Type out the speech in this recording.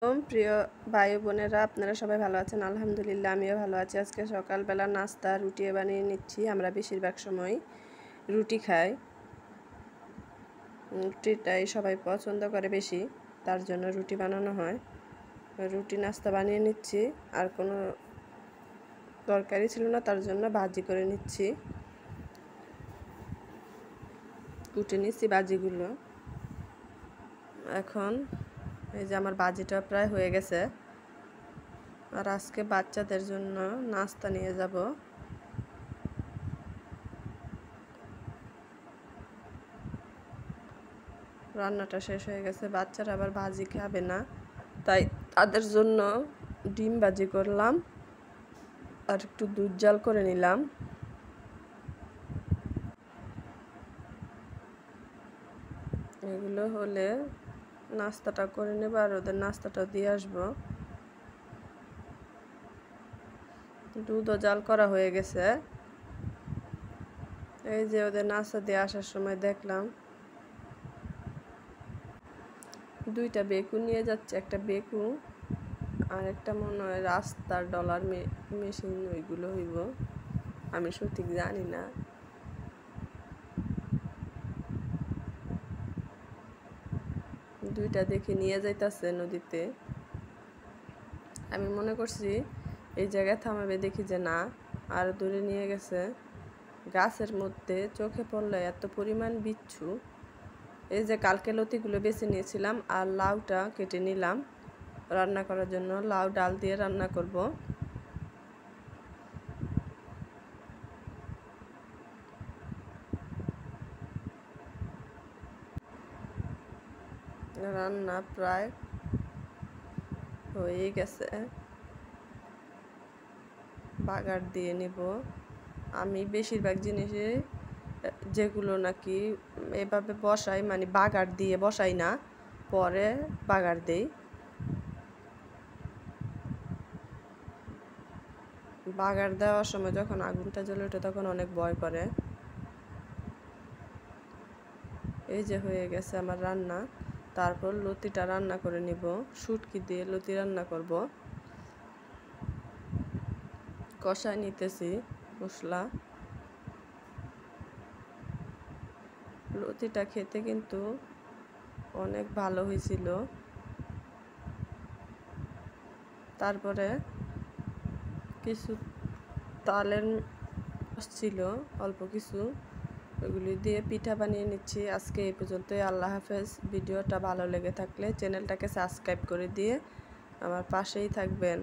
প্রিয় ভাই বোনেরা, আপনারা সবাই ভালো আছেন? আলহামদুলিল্লাহ, আমিও ভালো আছি। আজকে সকালবেলা নাস্তা রুটি বানিয়ে নিচ্ছি। আমরা বেশিরভাগ সময় রুটি খাই, রুটিটাই সবাই পছন্দ করে বেশি, তার জন্য রুটি বানানো হয়। রুটি নাস্তা বানিয়ে নিচ্ছি। আর কোনো তরকারি ছিল না, তার জন্য ভাজি করে নিচ্ছি। কুটে নিচ্ছি ভাজিগুলো। এখন এই যে আমার ভাজিটা প্রায় হয়ে গেছে। আর আজকে বাচ্চাদের জন্য নাস্তা নিয়ে যাব। রান্নাটা শেষ হয়ে গেছে। বাচ্চারা আবার ভাজি খাবে না, তাই তাদের জন্য ডিম ভাজি করলাম আর একটু দুধ জাল করে নিলাম। এগুলো হলে নাস্তাটা করে নেব আর ওদের নাস্তাটা দিয়ে আসবো। দুধও জাল করা হয়ে গেছে। এই যে ওদের নাস্তা দিয়ে আসার সময় দেখলাম দুইটা বেকু নিয়ে যাচ্ছে। একটা বেকু আর একটা মনে হয় রাস্তার ডলার মেশিন, ওইগুলো হইব, আমি সঠিক জানি না। দুইটা দেখে নিয়ে যাইতাছে নদীতে। আমি মনে করছি এই জায়গায় থামাবে, দেখি যে না, আর দূরে নিয়ে গেছে। গাছের মধ্যে চোখে পড়লো এত পরিমাণ বিচ্ছু। এই যে কালকে লতিগুলো বেছে নিয়েছিলাম আর লাউটা কেটে নিলাম রান্না করার জন্য। লাউ ডাল দিয়ে রান্না করব। রান্না প্রায় হয়ে গেছে। বাগার দিয়ে নিব। আমি বেশিরভাগ জিনিসে যেগুলো নাকি এভাবে বসাই, মানে বাগার দিয়ে বসাই না, পরে বাগার দেই। বাগার দেওয়ার সময় যখন আগুনটা জ্বলে ওঠে তখন অনেক ভয় করে। এই যে হয়ে গেছে আমার রান্না। তারপর লতিটা রান্না করে নিব। শুটকি দিয়ে লতি রান্না করব। কষায় নিতেছি মশলা। লতিটা খেতে কিন্তু অনেক ভালো হয়েছিল। তারপরে কিছু তালের ছিল অল্প কিছু, ওগুলি দিয়ে পিঠা বানিয়ে নিচ্ছি। আজকে এই পর্যন্তই। আল্লাহ হাফেজ। ভিডিওটা ভালো লেগে থাকলে চ্যানেলটাকে সাবস্ক্রাইব করে দিয়ে আমার পাশেই থাকবেন।